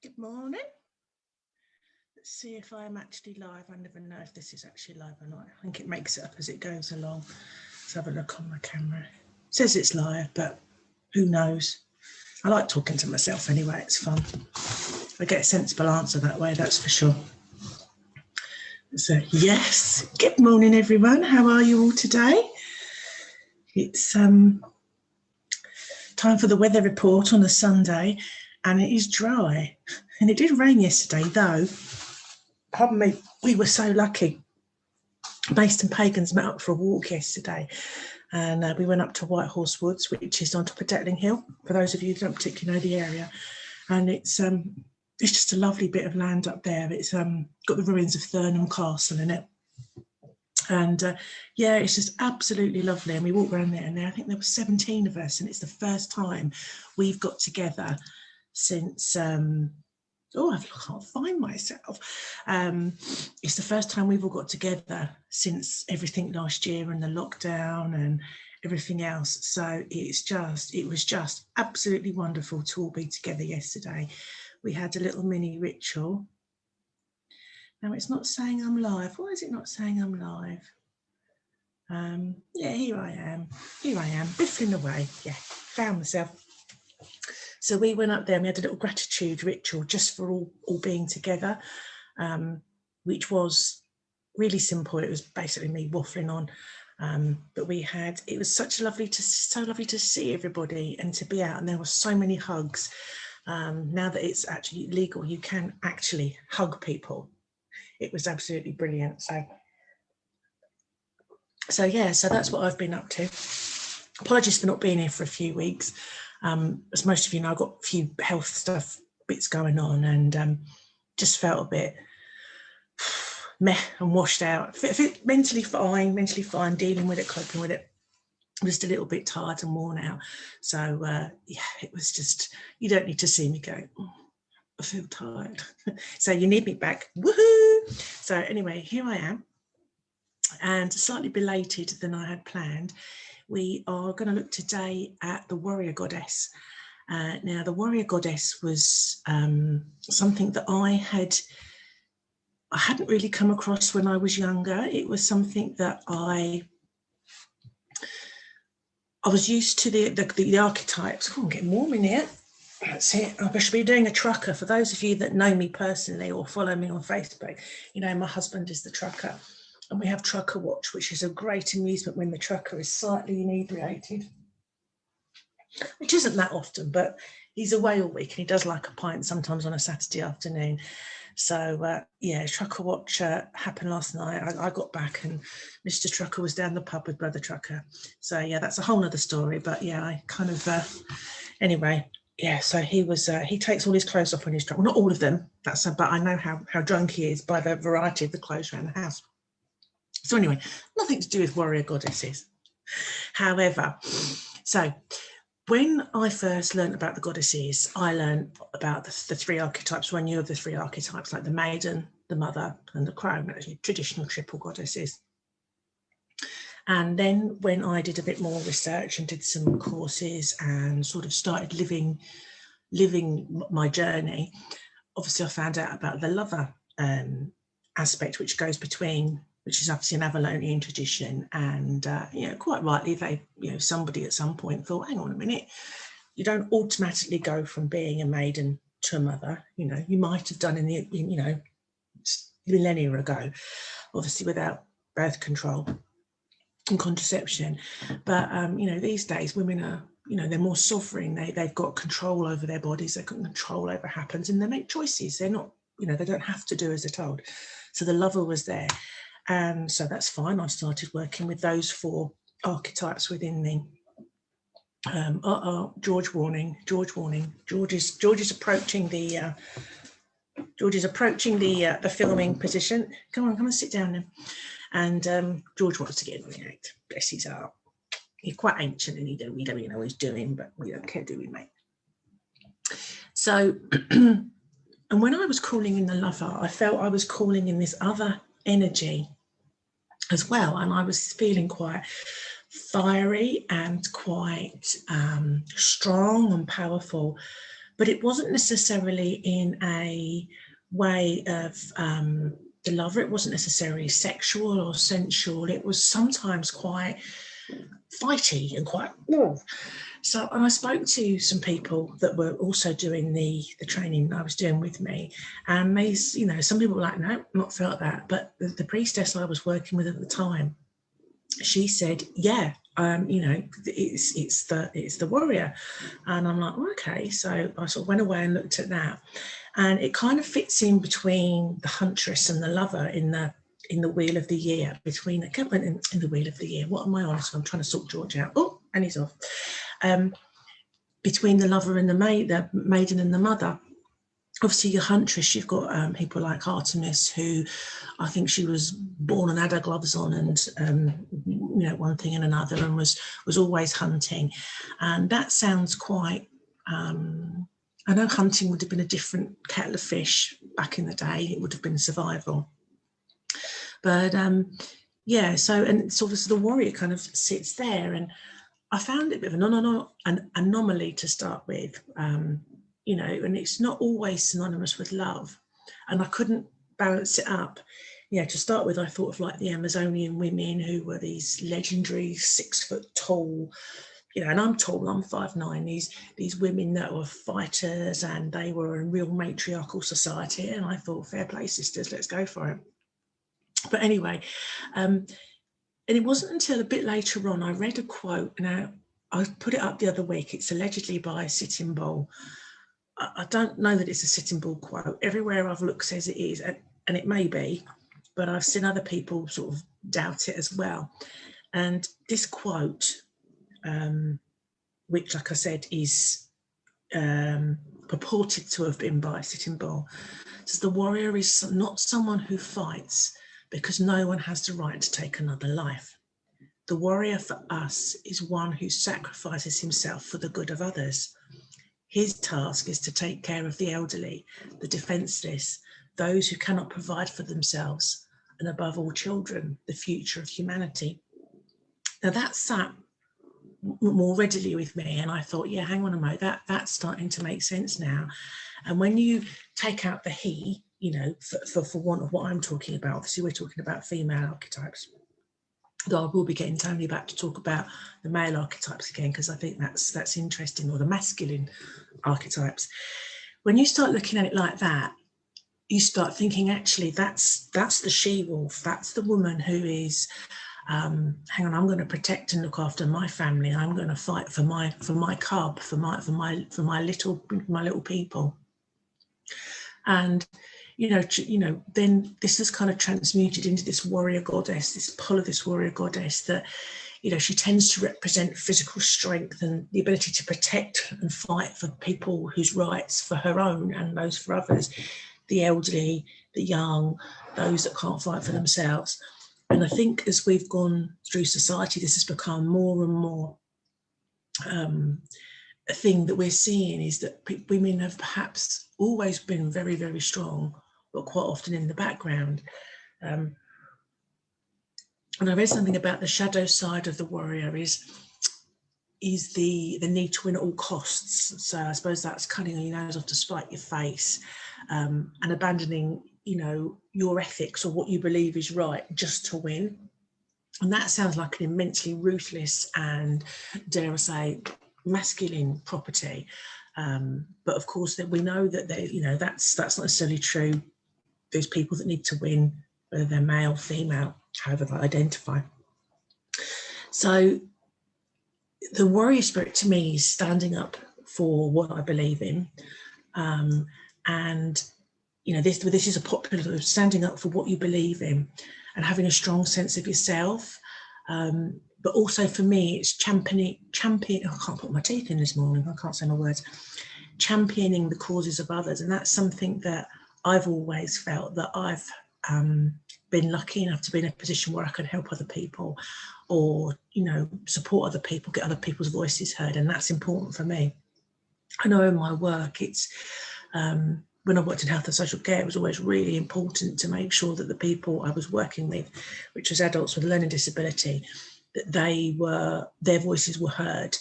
Good morning. Let's see if I am actually live. I never know if this is actually live or not. I think it makes it up as it goes along. Let's have a look on my camera. It says it's live, but who knows? I like talking to myself anyway, it's fun. I get a sensible answer that way, that's for sure. So yes, good morning everyone. How are you all today? It's time for the weather report on a Sunday, and it is dry. And it did rain yesterday, though. Pardon me, we were so lucky. Based and Pagans met up for a walk yesterday, and we went up to White Horse Woods, which is on top of Detling Hill, for those of you who don't particularly know the area. And it's just a lovely bit of land up there. It's got the ruins of Thurnham Castle in it. And yeah, it's just absolutely lovely. And we walked around there, and I think there were 17 of us, and it's the first time we've got together since I can't find myself. It's the first time we've all got together since everything last year and the lockdown and everything else. So it was just absolutely wonderful to all be together yesterday. We had a little mini ritual. Now it's not saying I'm live. Why is it not saying I'm live? Yeah, here I am, biffing away. Yeah, found myself. So we went up there and we had a little gratitude ritual just for all being together, which was really simple. It was basically me waffling on, but it was so lovely to see everybody and to be out, and there were so many hugs. Now that it's actually legal, you can actually hug people. It was absolutely brilliant. So yeah, so that's what I've been up to. Apologies for not being here for a few weeks. As most of you know, I've got a few health bits going on, and just felt a bit meh and washed out. Mentally fine, dealing with it, coping with it. Just a little bit tired and worn out. So yeah, it was just, you don't need to see me go, I feel tired. So you need me back, woohoo! So anyway, here I am, and slightly belated than I had planned. We are going to look today at the warrior goddess. Now, the warrior goddess was something that I hadn't really come across when I was younger. It was something that I was used to the archetypes. Oh, I'm getting warm in here. That's it. I should be doing a trucker. For those of you that know me personally or follow me on Facebook, you know my husband is the trucker. And we have Trucker Watch, which is a great amusement when the trucker is slightly inebriated, which isn't that often, but he's away all week and he does like a pint sometimes on a Saturday afternoon. So yeah, Trucker Watch happened last night. I got back and Mr. Trucker was down the pub with Brother Trucker. So yeah, that's a whole other story. But yeah, I kind of anyway. Yeah, so he takes all his clothes off when he's drunk. Well, not all of them. But I know how drunk he is by the variety of the clothes around the house. So anyway, nothing to do with warrior goddesses. However, so when I first learned about the goddesses, I learned about the three archetypes. I knew of the three archetypes, like the maiden, the mother, and the crone, actually traditional triple goddesses. And then when I did a bit more research and did some courses and sort of started living my journey, obviously I found out about the lover aspect, which is obviously an Avalonian tradition, and quite rightly, somebody at some point thought, hang on a minute, you don't automatically go from being a maiden to a mother. You might have done in millennia ago, obviously without birth control and contraception, but these days women are, they're more sovereign. They've got control over their bodies. They've got control over what happens, and they make choices. They're not, they don't have to do as they're told. So the lover was there. And so that's fine. I started working with those four archetypes within me. George warning. George is approaching the filming position. Come on, sit down then. And George wants to get in the act. Bless his heart. He's quite ancient and we don't really know what he's doing, but we don't care, do we, mate? So, and when I was calling in the lover, I felt I was calling in this other energy as well, and I was feeling quite fiery and quite strong and powerful, but it wasn't necessarily in a way of the lover. It wasn't necessarily sexual or sensual. It was sometimes quite fighty and quite. So, and I spoke to some people that were also doing the training I was doing with me, and they, you know, some people were like, no, not felt that, but the priestess I was working with at the time, she said, yeah, you know, it's the warrior. And I'm like, okay. So I sort of went away and looked at that, and it kind of fits in between the huntress and the lover in the wheel of the year, between the in the wheel of the year. What am I on? So I'm trying to sort George out. Oh, and he's off. Between the lover and the maiden and the mother. Obviously, your huntress, you've got people like Artemis, who I think she was born and had her gloves on, and you know, one thing and another, and was always hunting. And that sounds quite. I know hunting would have been a different kettle of fish back in the day. It would have been survival. But yeah, so, and so obviously the warrior kind of sits there, and I found it a bit of an anomaly to start with, you know, and it's not always synonymous with love. And I couldn't balance it up. You know, to start with, I thought of like the Amazonian women, who were these legendary 6 foot tall, you know, and I'm tall, I'm 5'9", these women that were fighters, and they were a real matriarchal society. And I thought, fair play, sisters, let's go for it. But anyway, and it wasn't until a bit later on I read a quote. Now, I put it up the other week. It's allegedly by Sitting Bull. I don't know that it's a Sitting Bull quote. Everywhere I've looked says it is, and it may be, but I've seen other people sort of doubt it as well. And this quote, which, like I said, is purported to have been by Sitting Bull, says the warrior is not someone who fights because no one has the right to take another life. The warrior for us is one who sacrifices himself for the good of others. His task is to take care of the elderly, the defenceless, those who cannot provide for themselves, and above all, children, the future of humanity. Now that sat more readily with me, and I thought, yeah, hang on a moment, that's starting to make sense now. And when you take out the he, you know, for want of what I'm talking about, obviously we're talking about female archetypes, though I will be getting Tony back to talk about the male archetypes again, because I think that's interesting, or the masculine archetypes. When you start looking at it like that, you start thinking, actually, that's the she-wolf, that's the woman who is, hang on, I'm going to protect and look after my family. I'm going to fight for my cub, for my little people. And you know, then this is kind of transmuted into this warrior goddess, this pull of this warrior goddess that, you know, she tends to represent physical strength and the ability to protect and fight for people whose rights, for her own and those for others, the elderly, the young, those that can't fight for themselves. And I think as we've gone through society, this has become more and more a thing that we're seeing, is that women have perhaps always been very, very strong, but quite often in the background. And I read something about the shadow side of the warrior is the need to win at all costs. So I suppose that's cutting your nose off to spite your face, and abandoning, you know, your ethics or what you believe is right just to win. And that sounds like an immensely ruthless and, dare I say, masculine property. But of course, that we know that that's not necessarily true. There's people that need to win, whether they're male, female, however they identify. So the warrior spirit to me is standing up for what I believe in, and you know, this is a popular standing up for what you believe in and having a strong sense of yourself. But also for me, it's championing. I can't put my teeth in this morning. I can't say my words. Championing the causes of others, and that's something that I've always felt that I've been lucky enough to be in a position where I can help other people, or, you know, support other people, get other people's voices heard, and that's important for me. I know in my work, it's when I worked in health and social care, it was always really important to make sure that the people I was working with, which was adults with a learning disability, that their voices were heard.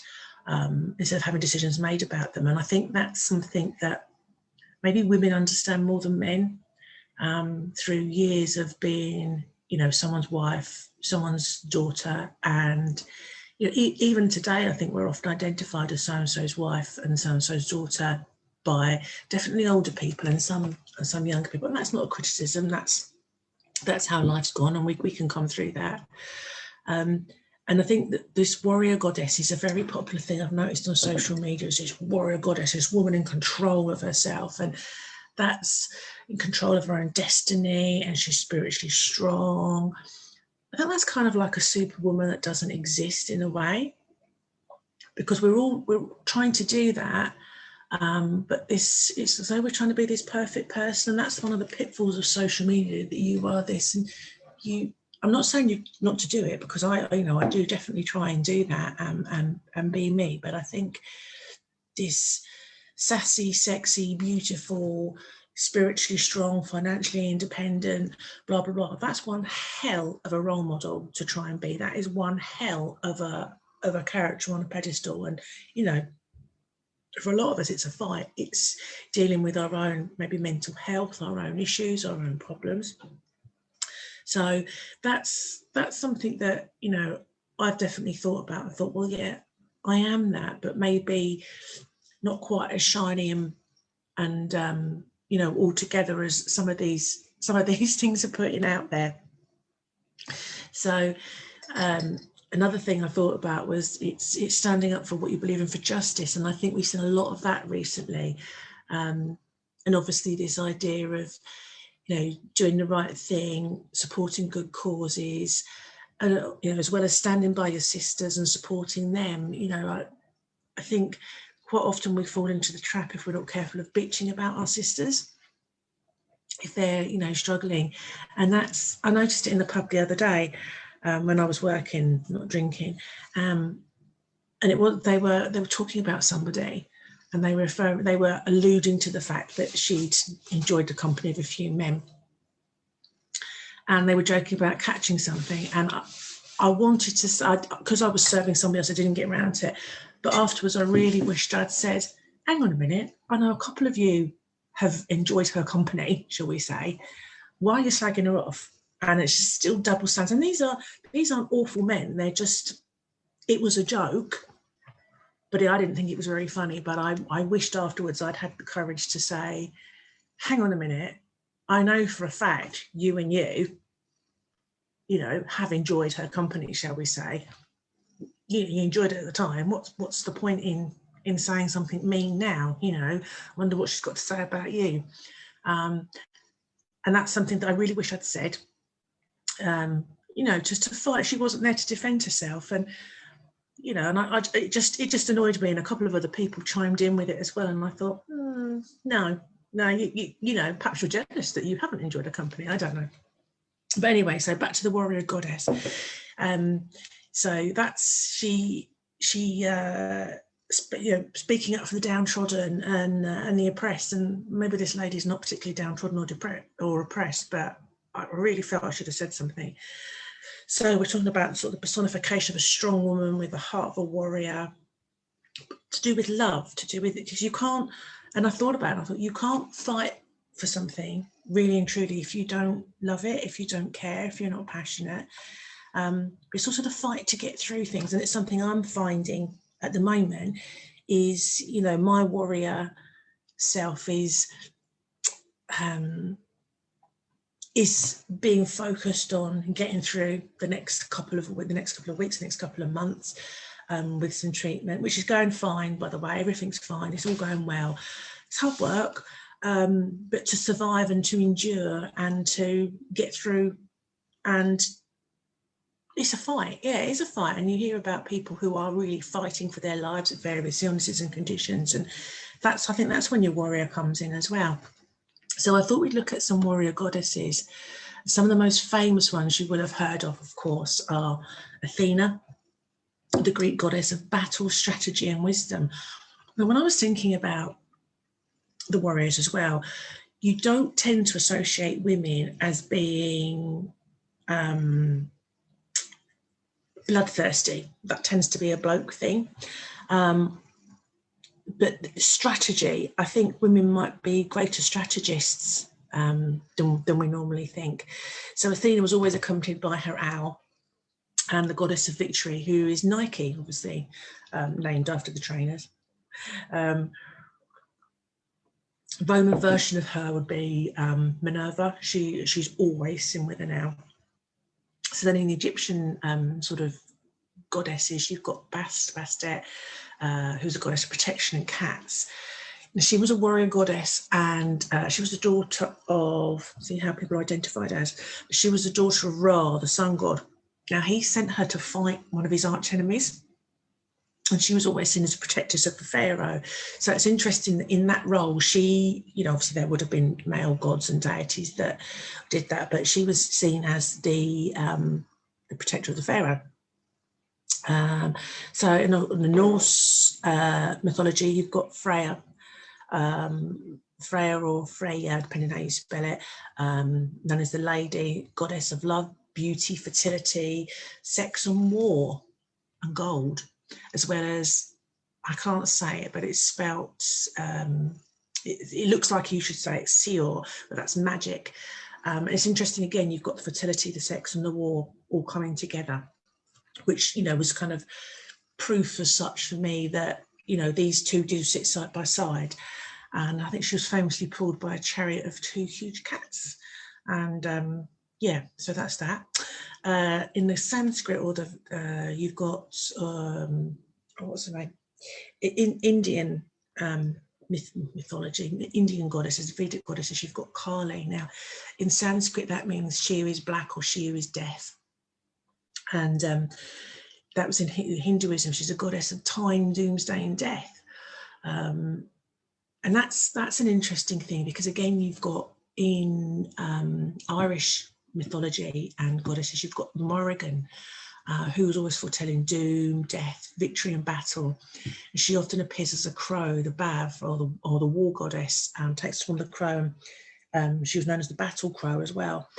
instead of having decisions made about them. And I think that's something that maybe women understand more than men, through years of being, someone's wife, someone's daughter. And even today, I think we're often identified as so-and-so's wife and so-and-so's daughter by definitely older people and some younger people. And that's not a criticism, that's how life's gone, and we can come through that. And I think that this warrior goddess is a very popular thing I've noticed on social media. Is this warrior goddess, this woman in control of herself, and that's in control of her own destiny, and she's spiritually strong. I think that's kind of like a superwoman that doesn't exist in a way, because we're trying to do that. But it's as though we're trying to be this perfect person, and that's one of the pitfalls of social media, that you are this, and I'm not saying you not to do it, because I do definitely try and do that, and be me. But I think this sassy, sexy, beautiful, spiritually strong, financially independent, blah blah blah, that's one hell of a role model to try and be. That is one hell of a character on a pedestal. And for a lot of us, it's a fight. It's dealing with our own maybe mental health, our own issues, our own problems. So that's something that I've definitely thought about. I thought, well, yeah, I am that, but maybe not quite as shiny and all together as some of these things are putting out there. So another thing I thought about was it's standing up for what you believe in, for justice, and I think we've seen a lot of that recently. And obviously this idea of doing the right thing, supporting good causes, and as well as standing by your sisters and supporting them. I think quite often we fall into the trap, if we're not careful, of bitching about our sisters if they're struggling. And I noticed it in the pub the other day, when I was working, not drinking, and they were talking about somebody, and they were alluding to the fact that she'd enjoyed the company of a few men, and they were joking about catching something. And I wanted to, because I was serving somebody else, I didn't get around to it, but afterwards I really wished I'd said, hang on a minute, I know a couple of you have enjoyed her company, shall we say, why are you slagging her off? And it's just still double standards. And these aren't awful men, they're just, it was a joke, but I didn't think it was very funny. But I wished afterwards I'd had the courage to say, hang on a minute, I know for a fact you and you have enjoyed her company, shall we say. You enjoyed it at the time. What's the point in saying something mean now? I wonder what she's got to say about you. And that's something that I really wish I'd said. Just to fight. She wasn't there to defend herself, and and it just annoyed me. And a couple of other people chimed in with it as well. And I thought, no, you perhaps you're jealous that you haven't enjoyed her company. I don't know. But anyway, so back to the warrior goddess. So that's she speaking up for the downtrodden and the oppressed. And maybe this lady's not particularly downtrodden or oppressed, but I really felt I should have said something. So we're talking about sort of the personification of a strong woman with the heart of a warrior, to do with love, to do with it, because you can't, and I thought about it, I thought you can't fight for something really and truly if you don't love it, if you don't care, if you're not passionate. It's also the fight to get through things. And it's something I'm finding at the moment is, my warrior self is being focused on getting through the next couple of weeks, the next couple of months, with some treatment, which is going fine, by the way. Everything's fine. It's all going well. It's hard work, but to survive and to endure and to get through. And it's a fight. Yeah, it is a fight. And you hear about people who are really fighting for their lives at various illnesses and conditions. And I think that's when your warrior comes in as well. So I thought we'd look at some warrior goddesses. Some of the most famous ones you will have heard of course, are Athena, the Greek goddess of battle, strategy, and wisdom. Now, when I was thinking about the warriors as well, you don't tend to associate women as being bloodthirsty. That tends to be a bloke thing. But strategy, I think women might be greater strategists than we normally think. So Athena was always accompanied by her owl and the goddess of victory, who is Nike, obviously, named after the trainers. Roman version of her would be Minerva. She's always seen with an owl. So then in the Egyptian sort of goddesses, you've got Bastet, who's a goddess of protection and cats. And she was a warrior goddess, and she was the daughter of, see how people are identified as, she was the daughter of Ra, the sun god. Now he sent her to fight one of his arch enemies, and she was always seen as a protectress of the pharaoh. So it's interesting that in that role, she, you know, obviously there would have been male gods and deities that did that, but she was seen as the protector of the pharaoh. So in the Norse mythology, you've got Freya, Freya or Freya, depending on how you spell it, known as the lady, goddess of love, beauty, fertility, sex and war and gold, as well as, I can't say it, but it's spelt, it looks like you should say it's Seor, but that's magic. It's interesting, again, you've got the fertility, the sex and the war all coming together, which, you know, was kind of proof as such for me that, you know, these two do sit side by side. And I think she was famously pulled by a chariot of two huge cats. And yeah, so that's that. In the Sanskrit order, you've got, what's her name? In Indian mythology, Indian goddesses, Vedic goddesses, you've got Kali. Now, in Sanskrit, that means she is black or she is death. And that was in Hinduism. She's a goddess of time, doomsday, and death. And that's an interesting thing, because again, you've got in Irish mythology and goddesses, you've got Morrigan, who was always foretelling doom, death, victory, and battle. And she often appears as a crow, the Bav, or the war goddess, takes from the crow. She was known as the battle crow as well.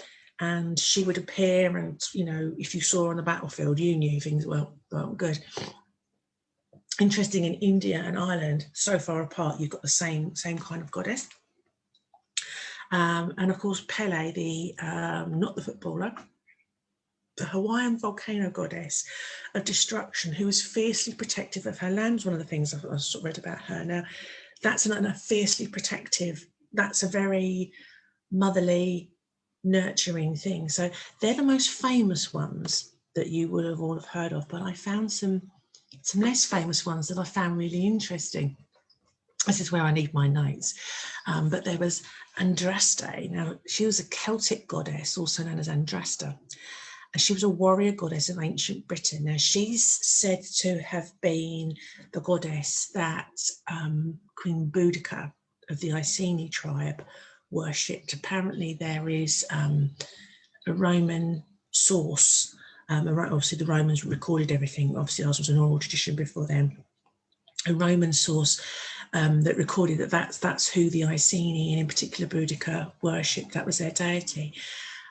And she would appear, and, you know, if you saw her on the battlefield, you knew things well good. Interesting, in India and Ireland, so far apart, you've got the same kind of goddess. And of course, Pele, the not the footballer, the Hawaiian volcano goddess of destruction, who was fiercely protective of her land. One of the things I sort of read about her. Now, that's a fiercely protective, that's a very motherly, nurturing thing. So they're the most famous ones that you would have all have heard of, but I found some less famous ones that I found really interesting. This is where I need my notes. But there was Andraste. Now, she was a Celtic goddess, also known as Andrasta, and she was a warrior goddess of ancient Britain. Now, she's said to have been the goddess that Queen Boudica of the Iceni tribe worshipped. Apparently, there is a Roman source. Obviously, the Romans recorded everything. Obviously, ours was an oral tradition before them. A Roman source that recorded that's who the Iceni, and in particular Boudica, worshipped. That was their deity.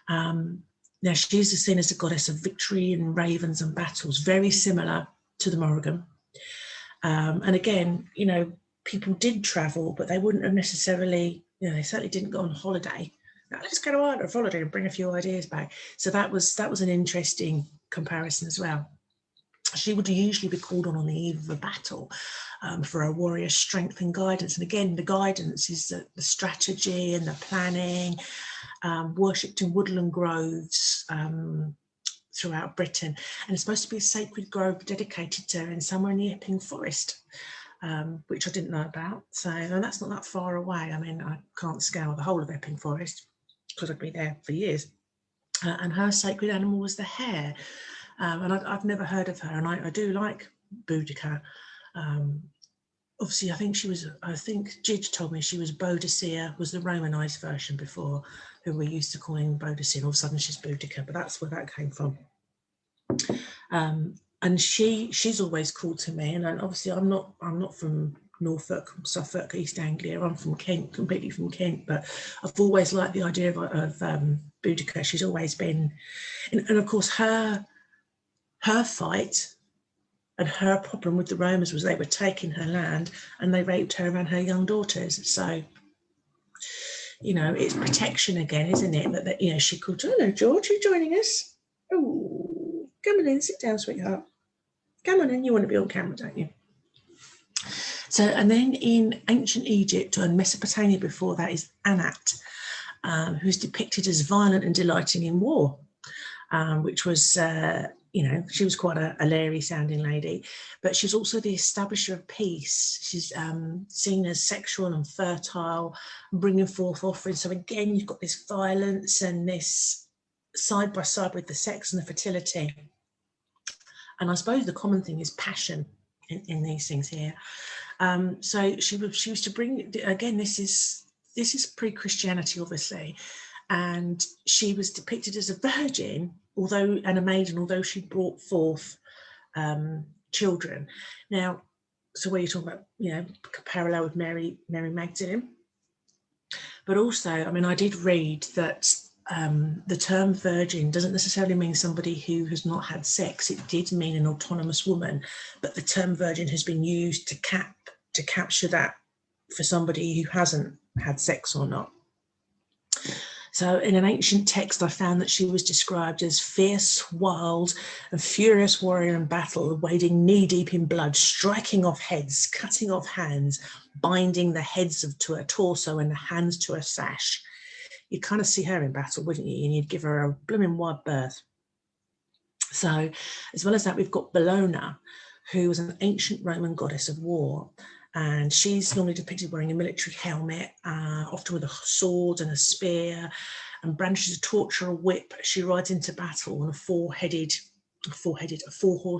Now, she's seen as a goddess of victory and ravens and battles, very similar to the Morrigan. And again, you know, people did travel, but they wouldn't have necessarily, you know, they certainly didn't go on holiday. Now, let's go on a holiday and bring a few ideas back. So that was an interesting comparison as well. She would usually be called on the eve of a battle for her warrior strength and guidance. And again, the guidance is the strategy and the planning, worshipped in woodland groves throughout Britain. And it's supposed to be a sacred grove dedicated to her in somewhere in the Epping Forest, which I didn't know about. So, and that's not that far away. I mean, I can't scale the whole of Epping Forest because I'd be there for years. And her sacred animal was the hare. And I've never heard of her, and I do like Boudica. Obviously, I think Gidge told me she was Boadicea, was the Romanised version before, who we used to call him Boadicea. All of a sudden, she's Boudica, but that's where that came from. And she's always called to me, and obviously, I'm not from Norfolk, Suffolk, East Anglia. I'm from Kent, completely from Kent, but I've always liked the idea of Boudica. She's always been, and of course her fight And her problem with the Romans was they were taking her land and they raped her and her young daughters. So, you know, it's protection again, isn't it? That you know, she called, oh no, George, you joining us? Oh, come on in, sit down, sweetheart. Come on in, you want to be on camera, don't you? So, and then in ancient Egypt and Mesopotamia before that is Anat, who's depicted as violent and delighting in war, which was, you know, she was quite a leery sounding lady, but she's also the establisher of peace. She's seen as sexual and fertile, bringing forth offerings. So again, you've got this violence and this side by side with the sex and the fertility. And I suppose the common thing is passion in these things here. So she was to bring, again, this is pre-Christianity, obviously, and she was depicted as a virgin, and a maiden, although she brought forth children. Now, so where you're talking about, you know, parallel with Mary Magdalene, but also, I mean, I did read that the term virgin doesn't necessarily mean somebody who has not had sex. It did mean an autonomous woman, but the term virgin has been used to capture that for somebody who hasn't had sex or not. So in an ancient text, I found that she was described as fierce, wild, and furious warrior in battle, wading knee-deep in blood, striking off heads, cutting off hands, binding the heads to her torso and the hands to her sash. You'd kind of see her in battle, wouldn't you? And you'd give her a blooming wide berth. So as well as that, we've got Bellona, who was an ancient Roman goddess of war. And she's normally depicted wearing a military helmet, often with a sword and a spear, and brandishes a torch or a whip. She rides into battle on a four-horse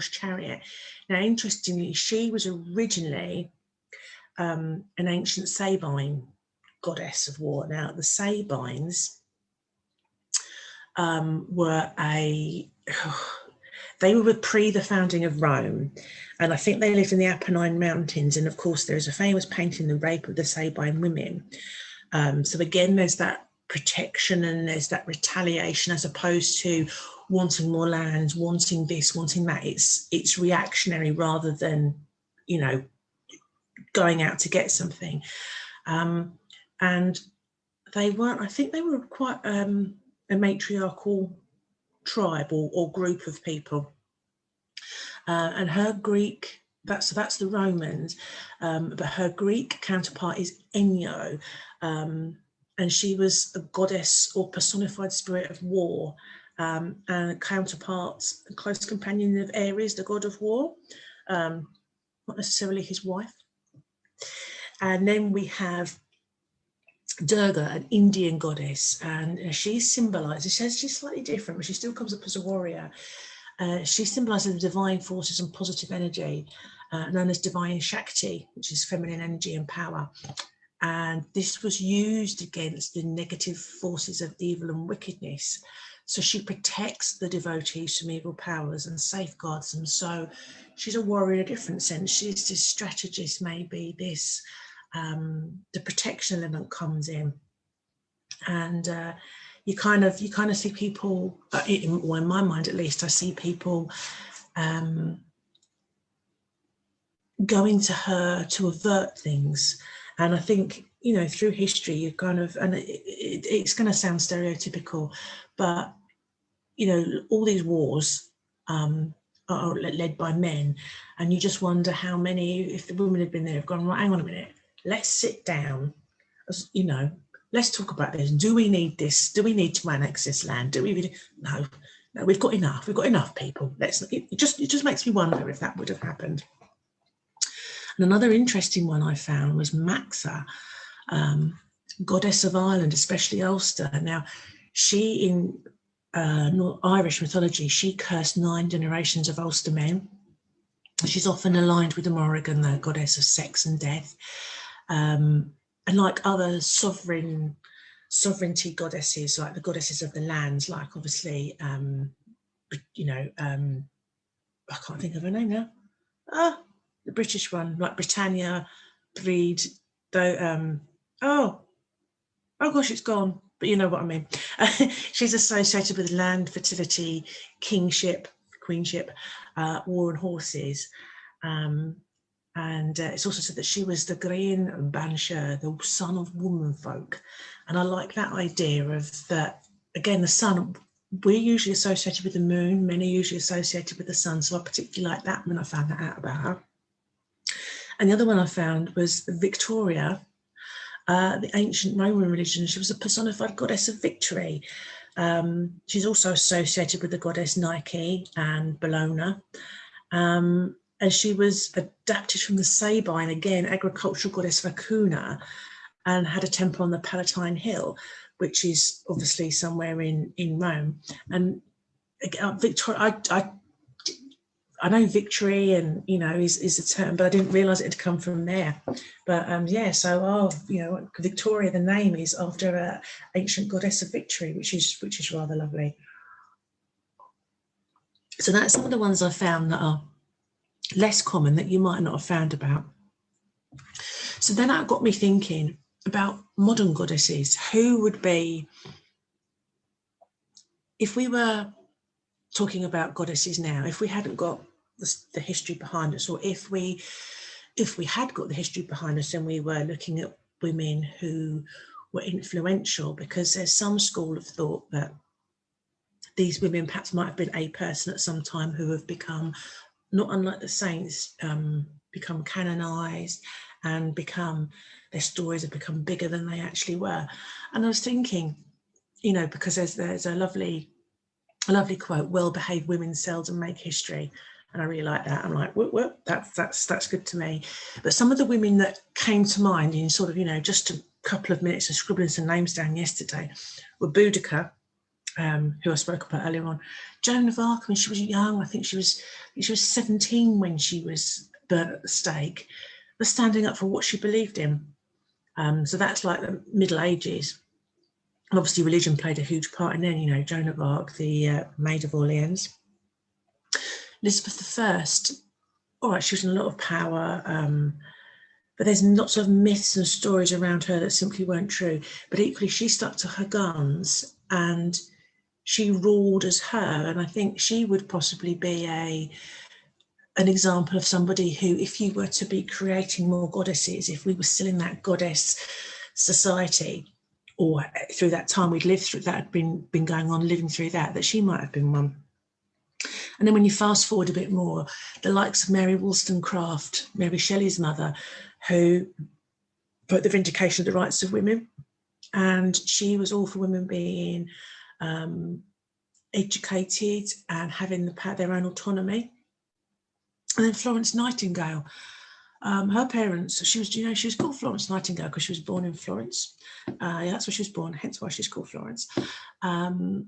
chariot. Now, interestingly, she was originally an ancient Sabine goddess of war. Now, the Sabines they were pre the founding of Rome, and I think they lived in the Apennine Mountains. And of course, there's a famous painting, The Rape of the Sabine Women. So again, there's that protection and there's that retaliation, as opposed to wanting more land, wanting this, wanting that. It's reactionary rather than, you know, going out to get something. And they weren't, I think they were quite a matriarchal tribe or group of people. And her Greek, that's the Romans, but her Greek counterpart is Enyo, and she was a goddess or personified spirit of war, and counterpart, a close companion of Ares, the god of war, not necessarily his wife. And then we have Durga, an Indian goddess, and she symbolises, she's slightly different, but she still comes up as a warrior. She symbolises the divine forces and positive energy, known as divine Shakti, which is feminine energy and power. And this was used against the negative forces of evil and wickedness. So she protects the devotees from evil powers and safeguards them. So she's a warrior in a different sense. She's this strategist, maybe this, the protection element comes in. And you kind of see people, in my mind at least, I see people going to her to avert things. And I think, you know, through history, you kind of, and it's going to sound stereotypical, but, you know, all these wars are led by men. And you just wonder how many, if the women had been there, have gone, right, hang on a minute, let's sit down, you know, let's talk about this. Do we need this? Do we need to annex this land? Do we really? No, we've got enough. We've got enough people. It just makes me wonder if that would have happened. And another interesting one I found was Maxa, goddess of Ireland, especially Ulster. Now, she in Irish mythology, she cursed 9 generations of Ulster men. She's often aligned with the Morrigan, the goddess of sex and death. And like other sovereignty goddesses, like the goddesses of the lands, like obviously, you know, I can't think of her name now. The British one, like Britannia, Breed, though. Oh gosh, it's gone. But you know what I mean. She's associated with land, fertility, kingship, queenship, war and horses. And it's also said that she was the Grian Banshur, the son of womanfolk. And I like that idea of that, again, the sun, we're usually associated with the moon, men are usually associated with the sun. So I particularly like that when I found that out about her. And the other one I found was Victoria, the ancient Roman religion. She was a personified goddess of victory. She's also associated with the goddess Nike and Bellona. And she was adapted from the Sabine, again, agricultural goddess Vacuna, and had a temple on the Palatine Hill, which is obviously somewhere in Rome. And Victoria, I know victory and, you know, is a term, but I didn't realise it had come from there. But yeah, so, you know, Victoria, the name is after an ancient goddess of victory, which is rather lovely. So that's some of the ones I found that are less common that you might not have found about. So then that got me thinking about modern goddesses. Who would be, if we were talking about goddesses now, if we hadn't got the history behind us, or if we had got the history behind us and we were looking at women who were influential, because there's some school of thought that these women perhaps might have been a person at some time who have become, not unlike the saints, become canonized and their stories have become bigger than they actually were. And I was thinking, you know, because there's a lovely quote, well-behaved women seldom make history. And I really like that. I'm like, whoop, that's good to me. But some of the women that came to mind in sort of, you know, just a couple of minutes of scribbling some names down yesterday were Boudica, who I spoke about earlier on. Joan of Arc, when she was young, I think she was 17 when she was burnt at the stake, was standing up for what she believed in. So that's like the Middle Ages. And obviously religion played a huge part in then, you know, Joan of Arc, the Maid of Orleans. Elizabeth I, all right, she was in a lot of power, but there's lots of myths and stories around her that simply weren't true. But equally, she stuck to her guns and she ruled as her. And I think she would possibly be an example of somebody who, if you were to be creating more goddesses, if we were still in that goddess society, or through that time we'd lived through, that had been going on, living through that she might have been one. And then when you fast forward a bit more, the likes of Mary Wollstonecraft, Mary Shelley's mother, who wrote The Vindication of the Rights of Women, and she was all for women being educated and having their own autonomy. And then Florence Nightingale, her parents, she was called Florence Nightingale because she was born in Florence. Yeah, that's where she was born, hence why she's called Florence. Her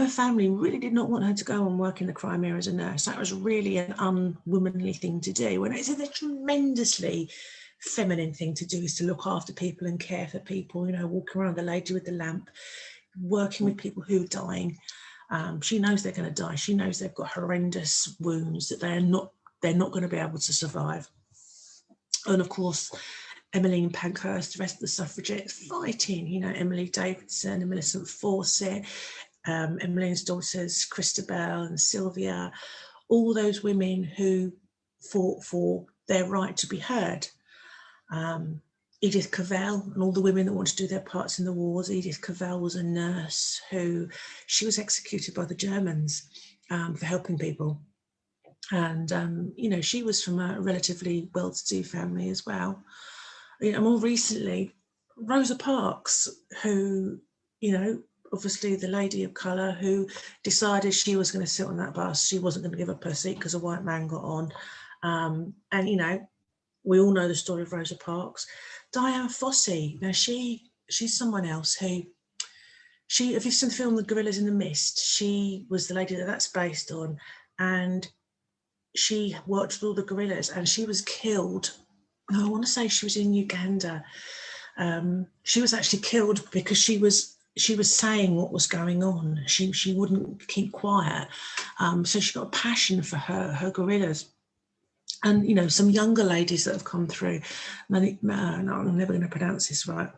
family really did not want her to go and work in the Crimea as a nurse. That was really an unwomanly thing to do. When it's a tremendously feminine thing to do, is to look after people and care for people, you know, walking around the lady with the lamp, working with people who are dying. She knows they're going to die. She knows they've got horrendous wounds that they're not going to be able to survive. And of course, Emmeline Pankhurst, the rest of the suffragettes fighting, you know, Emily Davidson and Millicent Fawcett, Emmeline's daughters, Christabel and Sylvia, all those women who fought for their right to be heard. Edith Cavell and all the women that wanted to do their parts in the wars. Edith Cavell was a nurse she was executed by the Germans for helping people. And, you know, she was from a relatively well-to-do family as well. You know, more recently, Rosa Parks, who, you know, obviously the lady of colour who decided she was going to sit on that bus. She wasn't going to give up her seat because a white man got on. And, you know, we all know the story of Rosa Parks. Diane Fossey, now she's someone else who, if you've seen the film The Gorillas in the Mist, she was the lady that's based on, and she worked with all the gorillas and she was killed. I want to say she was in Uganda. She was actually killed because she was saying what was going on. She wouldn't keep quiet. So she got a passion for her gorillas. And, you know, some younger ladies that have come through, no, I'm never going to pronounce this right,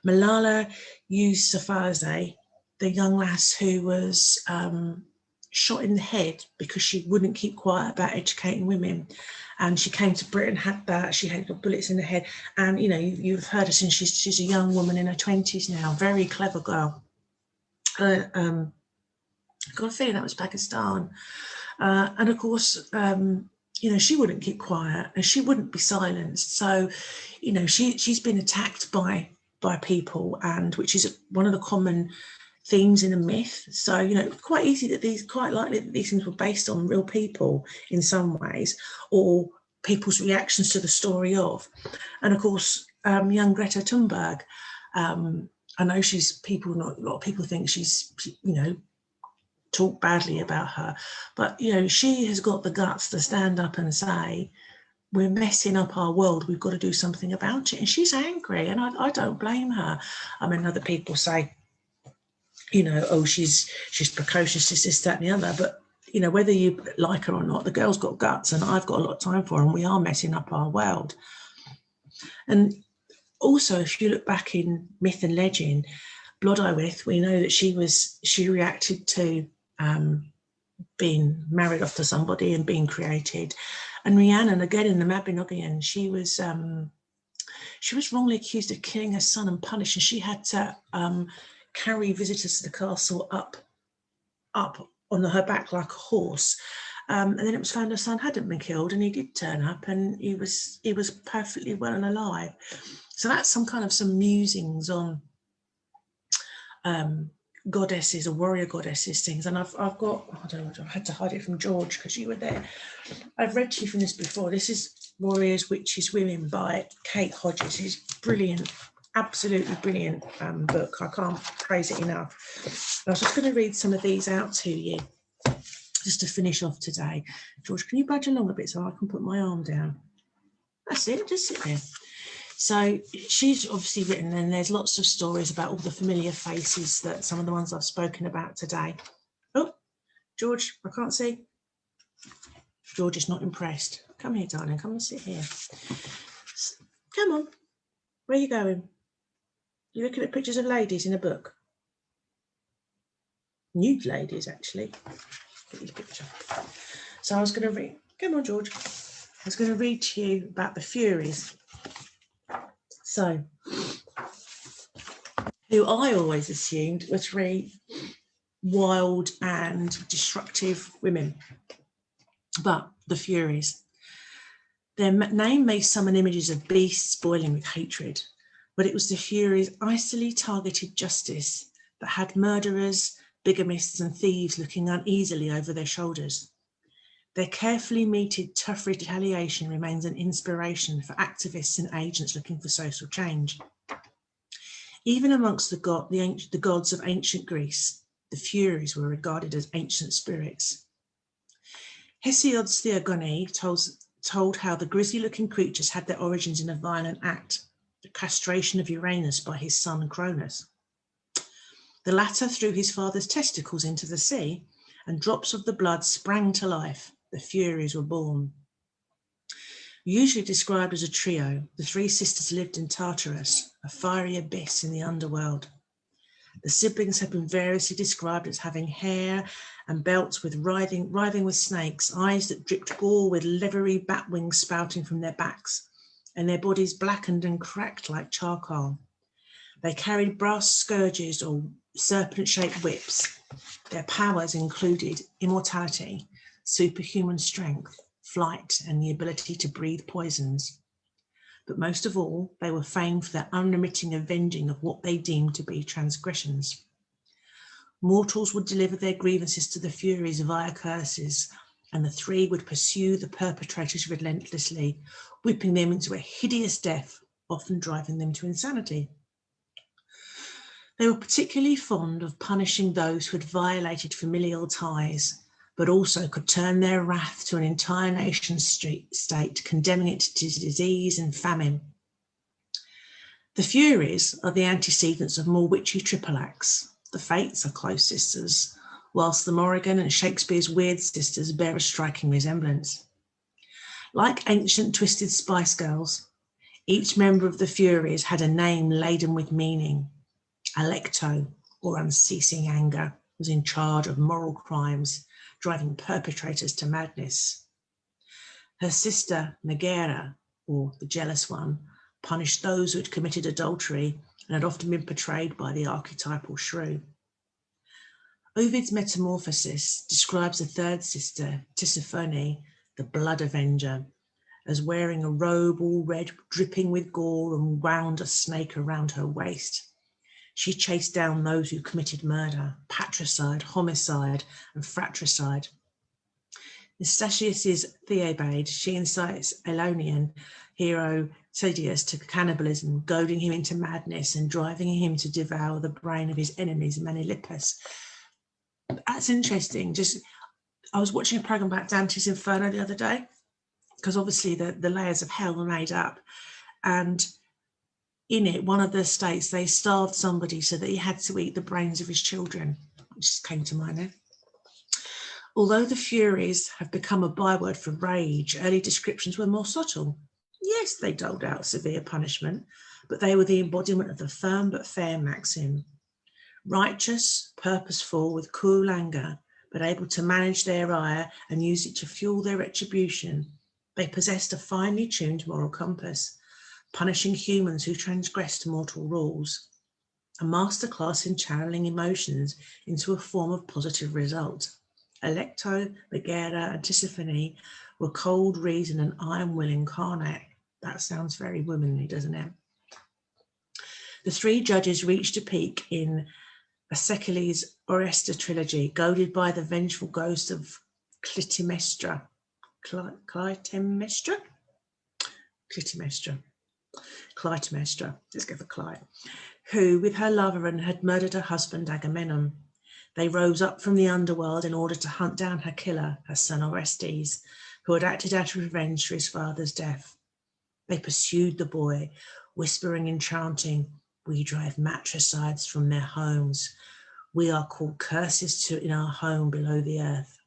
Malala Yousafzai, the young lass who shot in the head because she wouldn't keep quiet about educating women. And she came to Britain, had that, she had got bullets in the head. And, you know, you've heard her since she's a young woman in her 20s now, very clever girl. I got a feeling that was Pakistan. And of course, you know, she wouldn't keep quiet and she wouldn't be silenced. So, you know, she's been attacked by people, and which is one of the common themes in a myth. So, you know, quite likely that these things were based on real people in some ways, or people's reactions to the story of. And of course, young Greta Thunberg, I know a lot of people think she's, you know, talk badly about her, but, you know, she has got the guts to stand up and say, we're messing up our world, we've got to do something about it. And she's angry, and I don't blame her. I mean, other people say, you know, oh, she's precocious, this, that, and the other. But, you know, whether you like her or not, the girl's got guts, and I've got a lot of time for her, and we are messing up our world. And also, if you look back in myth and legend, Blood Owith, we know that she reacted to being married off to somebody and being created. And Rhiannon, again in the Mabinogion, she was wrongly accused of killing her son and punished, and she had to carry visitors to the castle up on her back like a horse. And then it was found her son hadn't been killed, and he did turn up, and he was perfectly well and alive. So that's some musings on goddesses or warrior goddesses things. And I've got, I don't know, I had to hide it from George because you were there. I've read to you from this before. This is Warriors, Witches, Women by Kate Hodges. It's brilliant, absolutely brilliant book. I can't praise it enough. I was just going to read some of these out to you just to finish off today. George, can you budge along a bit so I can put my arm down? That's it, just sit there. So she's obviously written, and there's lots of stories about all the familiar faces, that some of the ones I've spoken about today. Oh, George, I can't see. George is not impressed. Come here, darling, come and sit here. Come on, where are you going? You're looking at pictures of ladies in a book. Nude ladies, actually. Get this picture. So I was going to read, come on, George. I was going to read to you about the Furies. So, who I always assumed were three wild and destructive women, but the Furies. Their name may summon images of beasts boiling with hatred, but it was the Furies' icily targeted justice that had murderers, bigamists and thieves looking uneasily over their shoulders. Their carefully meted, tough retaliation remains an inspiration for activists and agents looking for social change. Even amongst the gods of ancient Greece, the Furies were regarded as ancient spirits. Hesiod's Theogony told how the grisly-looking creatures had their origins in a violent act, the castration of Uranus by his son Cronus. The latter threw his father's testicles into the sea, and drops of the blood sprang to life. The Furies were born. Usually described as a trio, the three sisters lived in Tartarus, a fiery abyss in the underworld. The siblings have been variously described as having hair and belts with writhing with snakes, eyes that dripped gore with leathery bat wings spouting from their backs, and their bodies blackened and cracked like charcoal. They carried brass scourges or serpent-shaped whips. Their powers included immortality, superhuman strength, flight, and the ability to breathe poisons. But most of all, they were famed for their unremitting avenging of what they deemed to be transgressions. Mortals would deliver their grievances to the Furies via curses, and the three would pursue the perpetrators relentlessly, whipping them into a hideous death, often driving them to insanity. They were particularly fond of punishing those who had violated familial ties, but also could turn their wrath to an entire nation's state, condemning it to disease and famine. The Furies are the antecedents of more witchy triple acts. The Fates are close sisters, whilst the Morrigan and Shakespeare's weird sisters bear a striking resemblance. Like ancient twisted Spice Girls, each member of the Furies had a name laden with meaning, alecto, or unceasing anger, was in charge of moral crimes, driving perpetrators to madness. Her sister, Megara, or the jealous one, punished those who had committed adultery and had often been portrayed by the archetypal shrew. Ovid's Metamorphosis describes a third sister, Tisiphone, the blood avenger, as wearing a robe all red, dripping with gore, and wound a snake around her waist. She chased down those who committed murder, patricide, homicide, and fratricide. In Statius's Thebaid, she incites Aeolian hero Tydeus to cannibalism, goading him into madness and driving him to devour the brain of his enemies, Menelaus. That's interesting. I was watching a program about Dante's Inferno the other day, because obviously the layers of hell were made up, and in it, one of the states, they starved somebody so that he had to eat the brains of his children, which just came to mind there. Although the Furies have become a byword for rage, early descriptions were more subtle. Yes, they doled out severe punishment, but they were the embodiment of the firm but fair maxim. Righteous, purposeful, with cool anger, but able to manage their ire and use it to fuel their retribution, they possessed a finely tuned moral compass, punishing humans who transgressed mortal rules. A masterclass in channeling emotions into a form of positive result. Alecto, Megara, and Tisiphone were cold reason and iron will incarnate. That sounds very womanly, doesn't it? The three judges reached a peak in Aeschylus' Oresta trilogy, goaded by the vengeful ghost of Clytemnestra. Clytemnestra, let's go for Clyde, who, with her lover, had murdered her husband Agamemnon. They rose up from the underworld in order to hunt down her killer, her son Orestes, who had acted out of revenge for his father's death. They pursued the boy, whispering and chanting, "We drive matricides from their homes. We are called curses in our home below the earth."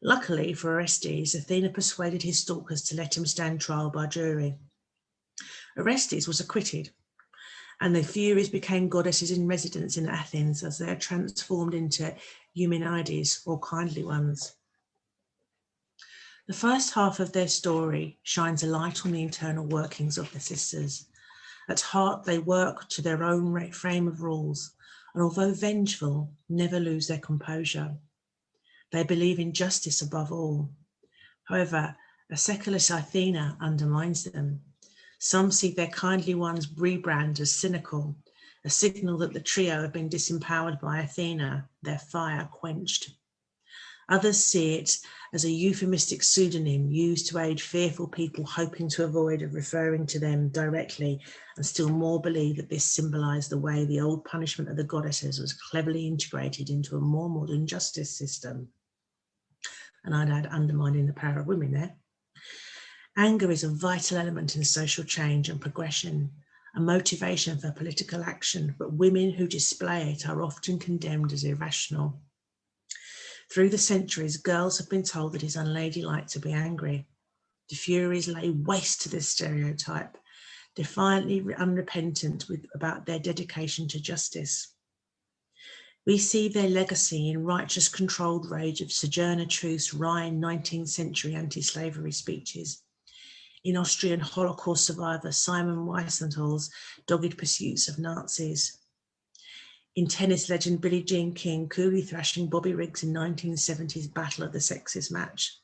Luckily for Orestes, Athena persuaded his stalkers to let him stand trial by jury. Orestes was acquitted, and the Furies became goddesses in residence in Athens as they are transformed into Eumenides, or kindly ones. The first half of their story shines a light on the internal workings of the sisters. At heart, they work to their own frame of rules, and although vengeful, never lose their composure. They believe in justice above all. However, Aeschylus' Athena undermines them. Some see their kindly ones rebrand as cynical, a signal that the trio have been disempowered by Athena, their fire quenched. Others see it as a euphemistic pseudonym used to aid fearful people hoping to avoid referring to them directly, and still more believe that this symbolised the way the old punishment of the goddesses was cleverly integrated into a more modern justice system. And I'd add undermining the power of women there. Anger is a vital element in social change and progression, a motivation for political action, but women who display it are often condemned as irrational. Through the centuries, girls have been told that it is unladylike to be angry. The Furies lay waste to this stereotype, defiantly unrepentant about their dedication to justice. We see their legacy in righteous controlled rage of Sojourner Truth's wry 19th century anti-slavery speeches, in Austrian Holocaust survivor Simon Wiesenthal's dogged pursuits of Nazis, in tennis legend Billie Jean King coolly thrashing Bobby Riggs in 1970s Battle of the Sexes match,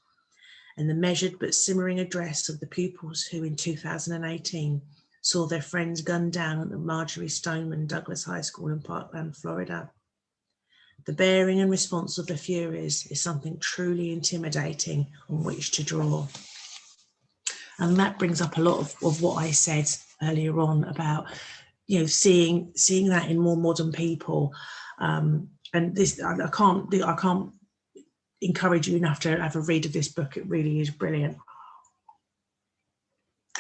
and the measured but simmering address of the pupils who in 2018 saw their friends gunned down at the Marjorie Stoneman Douglas High School in Parkland, Florida. The bearing and response of the Furies is something truly intimidating on which to draw. And that brings up a lot of what I said earlier on about, you know, seeing that in more modern people. And this, I can't encourage you enough to have a read of this book. It really is brilliant,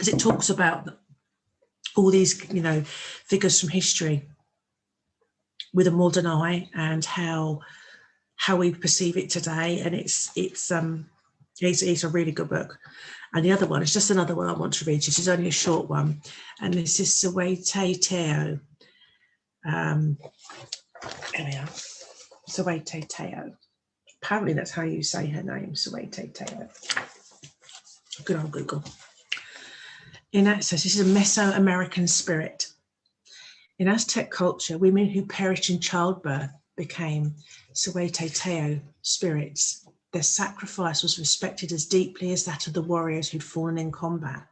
as it talks about all these, you know, figures from history with a modern eye and how we perceive it today. And it's a really good book. And the other one is just another one I want to read. This is only a short one, and this is Sawete Teo. Here we are. Soweto. Apparently that's how you say her name, Soweto. Good old Google. So this is a Mesoamerican spirit. In Aztec culture, women who perished in childbirth became Soweto spirits. Their sacrifice was respected as deeply as that of the warriors who'd fallen in combat.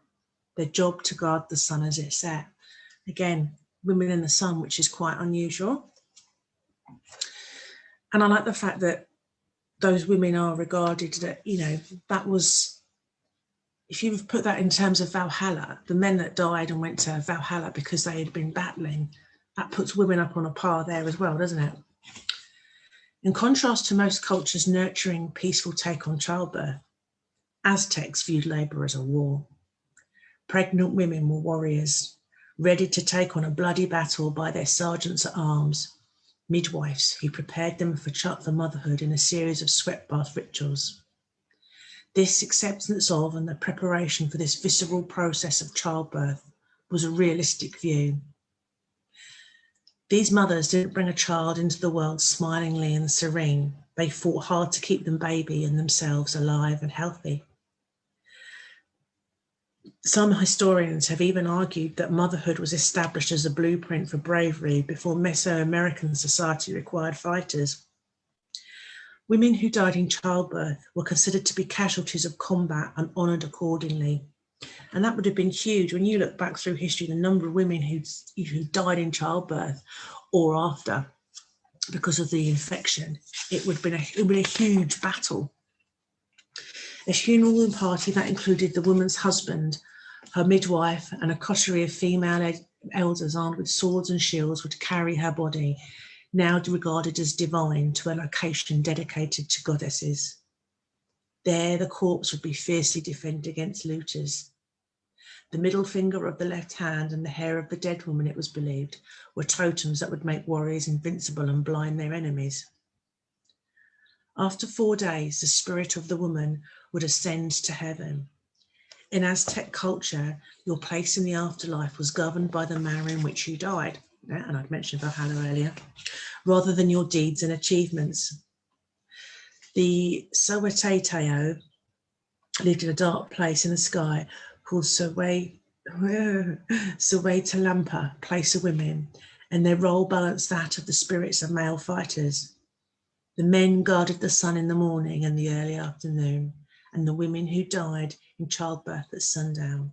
Their job to guard the sun as it set. Again, women in the sun, which is quite unusual. And I like the fact that those women are regarded that, that was, if you put that in terms of Valhalla, the men that died and went to Valhalla because they had been battling, that puts women up on a par there as well, doesn't it? In contrast to most cultures' nurturing, peaceful take on childbirth, Aztecs viewed labour as a war. Pregnant women were warriors, ready to take on a bloody battle by their sergeants at arms, midwives who prepared them for motherhood in a series of sweat bath rituals. This acceptance of and the preparation for this visceral process of childbirth was a realistic view. These mothers didn't bring a child into the world smilingly and serene. They fought hard to keep the baby and themselves alive and healthy. Some historians have even argued that motherhood was established as a blueprint for bravery before Mesoamerican society required fighters. Women who died in childbirth were considered to be casualties of combat and honoured accordingly. And that would have been huge. When you look back through history, the number of women who died in childbirth or after because of the infection, it would have been a huge battle. A funeral party that included the woman's husband, her midwife, and a coterie of female elders armed with swords and shields would carry her body, now regarded as divine, to a location dedicated to goddesses. There, the corpse would be fiercely defended against looters. The middle finger of the left hand and the hair of the dead woman, it was believed, were totems that would make warriors invincible and blind their enemies. After 4 days, the spirit of the woman would ascend to heaven. In Aztec culture, your place in the afterlife was governed by the manner in which you died, and I'd mentioned Valhalla earlier, rather than your deeds and achievements. The Soweto lived in a dark place in the sky called Soweto, place of women, and their role balanced that of the spirits of male fighters. The men guarded the sun in the morning and the early afternoon, and the women who died in childbirth at sundown.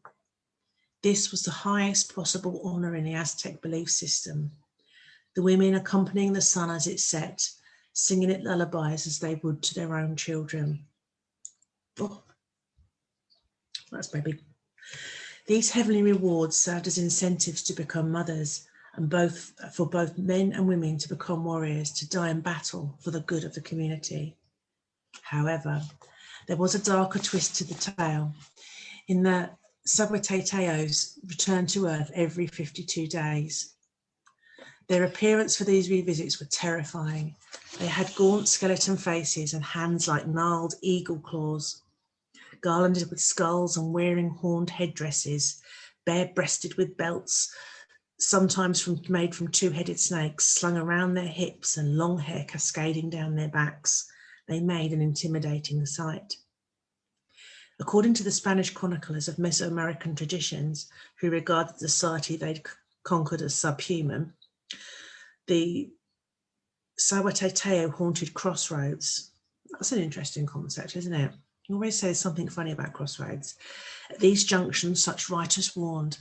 This was the highest possible honour in the Aztec belief system. The women accompanying the sun as it set, singing it lullabies as they would to their own children. Oh, that's baby. These heavenly rewards served as incentives to become mothers, and for both men and women to become warriors, to die in battle for the good of the community. However, there was a darker twist to the tale, in that Soweto returned to Earth every 52 days. Their appearance for these revisits were terrifying. They had gaunt skeleton faces and hands like gnarled eagle claws, garlanded with skulls and wearing horned headdresses, bare-breasted with belts, sometimes made from two-headed snakes, slung around their hips and long hair cascading down their backs. They made an intimidating sight. According to the Spanish chroniclers of Mesoamerican traditions, who regarded the society they'd conquered as subhuman, the Soweto haunted crossroads. That's an interesting concept, isn't it? You always say something funny about crossroads. At these junctions, such writers warned,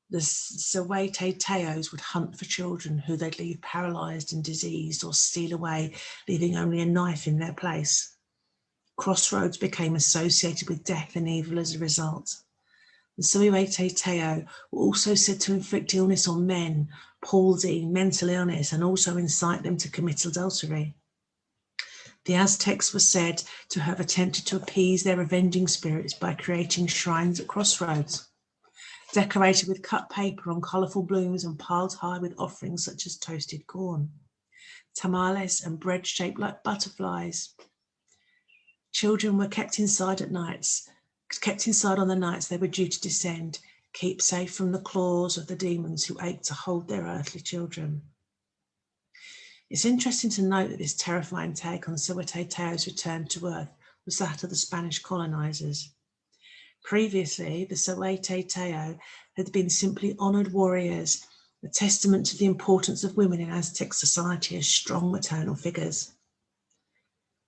the Soweto would hunt for children who they'd leave paralysed and diseased or steal away, leaving only a knife in their place. Crossroads became associated with death and evil as a result. The Soweto were also said to inflict illness on men, palsy, mental illness, and also incite them to commit adultery. The Aztecs were said to have attempted to appease their avenging spirits by creating shrines at crossroads, decorated with cut paper on colourful blooms and piled high with offerings such as toasted corn, tamales, and bread shaped like butterflies. Children were kept inside on the nights they were due to descend, keep safe from the claws of the demons who ached to hold their earthly children. It's interesting to note that this terrifying take on Tsuwateteo's return to Earth was that of the Spanish colonisers. Previously, the Tsuwateteo had been simply honoured warriors, a testament to the importance of women in Aztec society as strong maternal figures.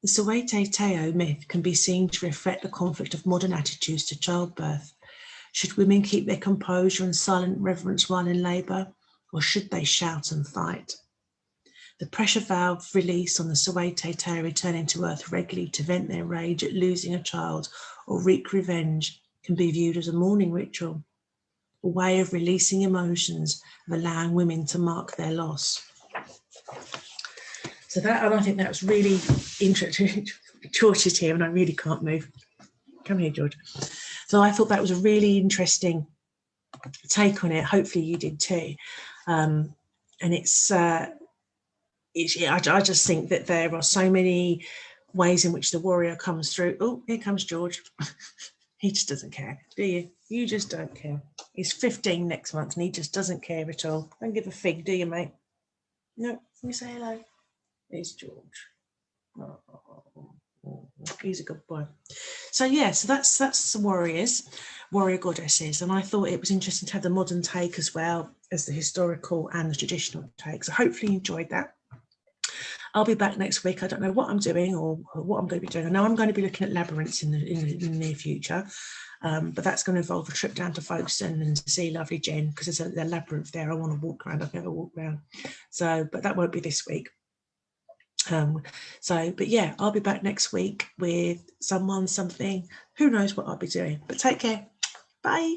The Tsuwateteo myth can be seen to reflect the conflict of modern attitudes to childbirth. Should women keep their composure and silent reverence while in labour, or should they shout and fight? The pressure valve released on the Tsuwateteo returning to Earth regularly to vent their rage at losing a child or wreak revenge can be viewed as a mourning ritual, a way of releasing emotions, of allowing women to mark their loss. So that, and I think that was really interesting. George is here and I really can't move. Come here, George. So I thought that was a really interesting take on it. Hopefully you did too. And I just think that there are so many ways in which the warrior comes through. Oh, here comes George. He just doesn't care, do you? You just don't care. He's 15 next month and he just doesn't care at all. Don't give a fig, do you, mate? No, you say hello. There's George. Oh, he's a good boy. So yeah, so that's the warrior goddesses, and I thought it was interesting to have the modern take as well as the historical and the traditional take. So hopefully you enjoyed that. I'll be back next week. I don't know what I'm doing or what I'm going to be doing. I know I'm going to be looking at labyrinths in the near future, but that's going to involve a trip down to Folkestone and to see lovely Jen, because there's a labyrinth there. I want to walk around. I've never walked around. So, but that won't be this week. But yeah, I'll be back next week with something. Who knows what I'll be doing, but take care. Bye.